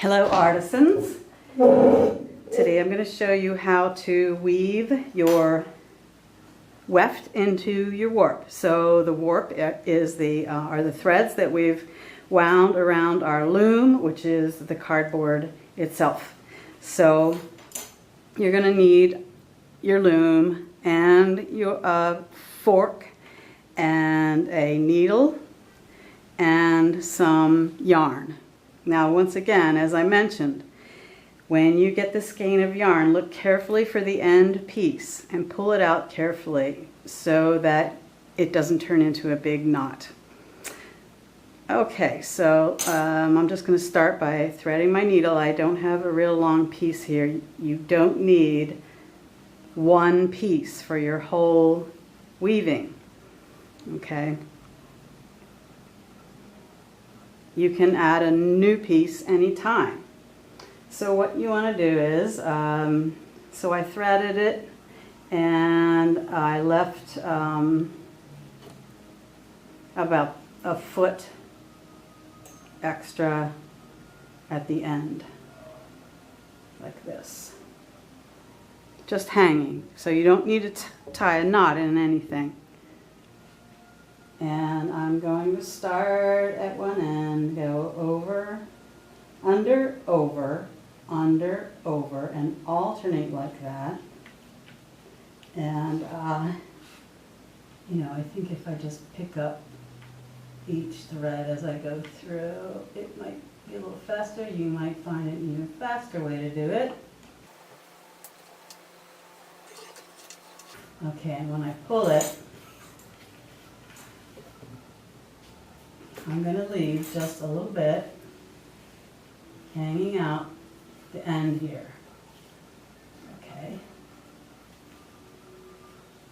Hello artisans. Today I'm going to show you how to weave your weft into your warp. So the warp is are the threads that we've wound around our loom, which is the cardboard itself. So you're going to need your loom and your fork and a needle and some yarn. Now once again, as I mentioned, when you get this skein of yarn, look carefully for the end piece and pull it out carefully so that it doesn't turn into a big knot. Okay, so I'm just going to start by threading my needle. I don't have a real long piece here. You don't need one piece for your whole weaving. Okay. You can add a new piece anytime. So what you want to do is, so I threaded it and I left about a foot extra at the end, like this. Just hanging, so you don't need to tie a knot in anything. And I'm going to start at one end, go over, under, over, and alternate like that. And, I think if I just pick up each thread as I go through, it might be a little faster. You might find an even faster way to do it. Okay, and when I pull it, I'm going to leave just a little bit hanging out the end here. Okay.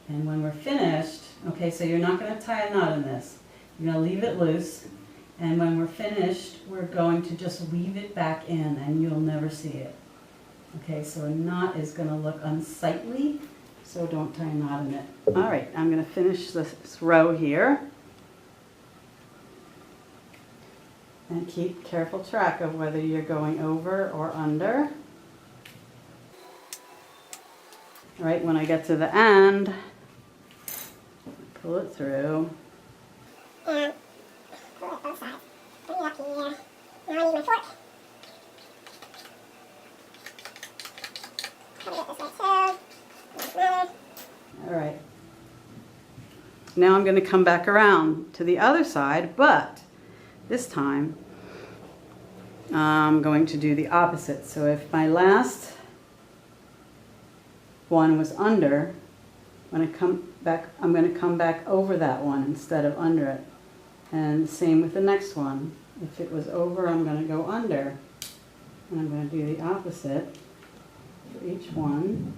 And when we're finished, okay, so you're not going to tie a knot in this. You're going to leave it loose. And when we're finished, we're going to just weave it back in and you'll never see it. Okay, so a knot is going to look unsightly, so don't tie a knot in it. All right, I'm going to finish this row here. And keep careful track of whether you're going over or under. All right, when I get to the end, pull it through. And pull it both sides. Bring it up here. Now I need my fork. Cover it this way too. All right. Now I'm going to come back around to the other side, but this time I'm going to do the opposite. So if my last one was under, when I come back, I'm going to come back over that one instead of under it. And same with the next one. If it was over, I'm going to go under. And I'm going to do the opposite for each one.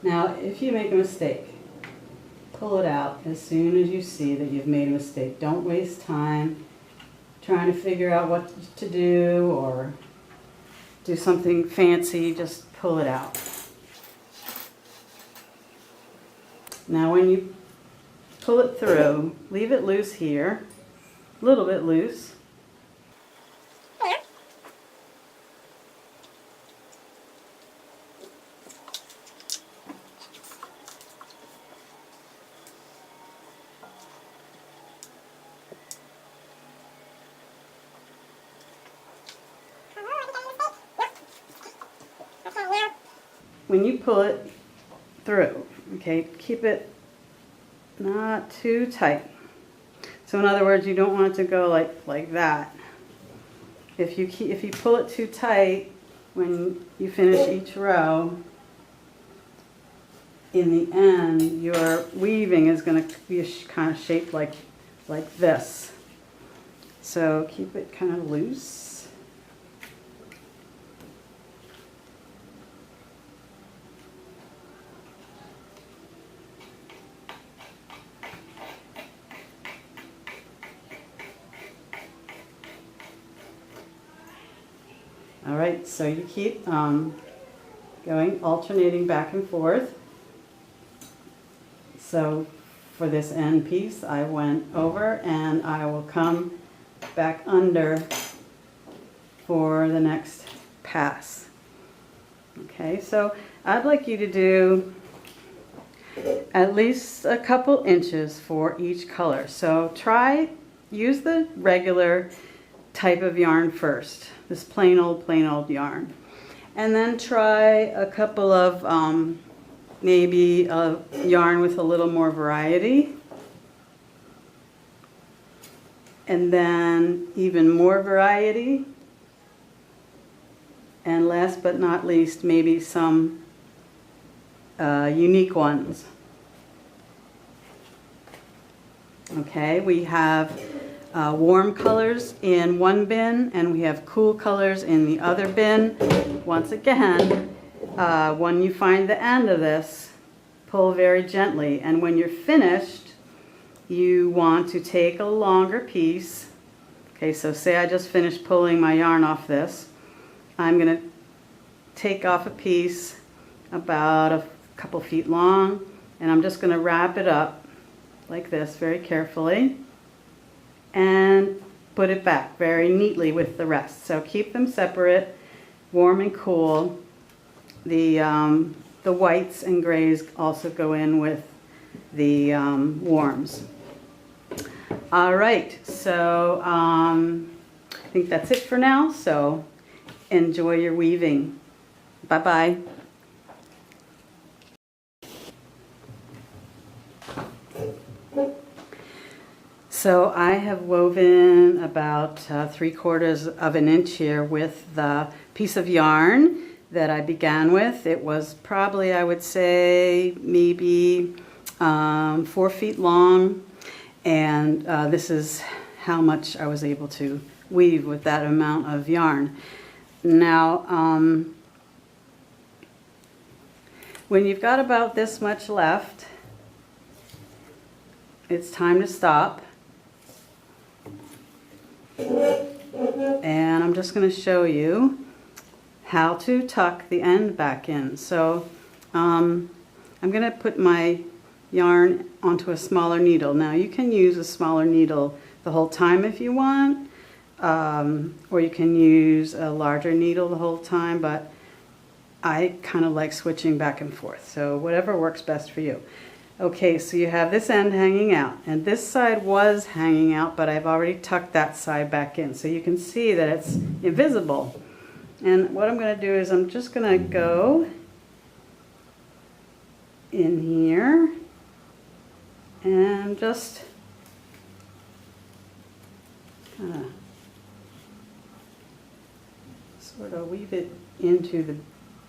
Now, if you make a mistake, pull it out as soon as you see that you've made a mistake. Don't waste time trying to figure out what to do or do something fancy. Just pull it out. Now when you pull it through, leave it loose here, a little bit loose. When you pull it through, okay, keep it not too tight. So in other words, you don't want it to go like that. If you pull it too tight, when you finish each row, in the end, your weaving is going to be kind of shaped like this. So keep it kind of loose. All right, so you keep going, alternating back and forth. So for this end piece, I went over, and I will come back under for the next pass. Okay, so I'd like you to do at least a couple inches for each color. So use the regular type of yarn first, this plain old yarn. And then try a couple of maybe a yarn with a little more variety. And then even more variety. And last but not least, maybe some unique ones. Okay, we have warm colors in one bin, and we have cool colors in the other bin. Once again, when you find the end of this, pull very gently, and when you're finished, you want to take a longer piece. Okay, so say I just finished pulling my yarn off this. I'm going to take off a piece about a couple feet long, and I'm just going to wrap it up like this very carefully and put it back very neatly with the rest. So keep them separate, warm and cool. The whites and grays also go in with the warms. All right, so I think that's it for now. So enjoy your weaving. Bye-bye. So I have woven about 3/4 of an inch here with the piece of yarn that I began with. It was probably, I would say, maybe 4 feet long, and this is how much I was able to weave with that amount of yarn. Now, when you've got about this much left, it's time to stop. And I'm just going to show you how to tuck the end back in. So I'm going to put my yarn onto a smaller needle. Now you can use a smaller needle the whole time if you want, or you can use a larger needle the whole time, but I kind of like switching back and forth, so whatever works best for you. Okay, so you have this end hanging out, and this side was hanging out, but I've already tucked that side back in, so you can see that it's invisible. And what I'm going to do is I'm just going to go in here and just kind of sort of weave it into the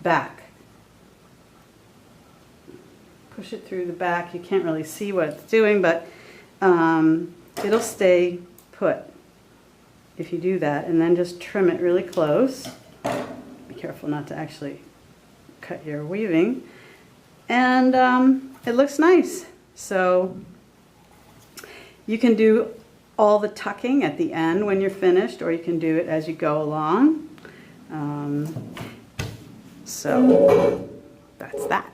back. Push it through the back. You can't really see what it's doing, but it'll stay put if you do that. And then just trim it really close. Be careful not to actually cut your weaving. And it looks nice. So you can do all the tucking at the end when you're finished, or you can do it as you go along. So that's that.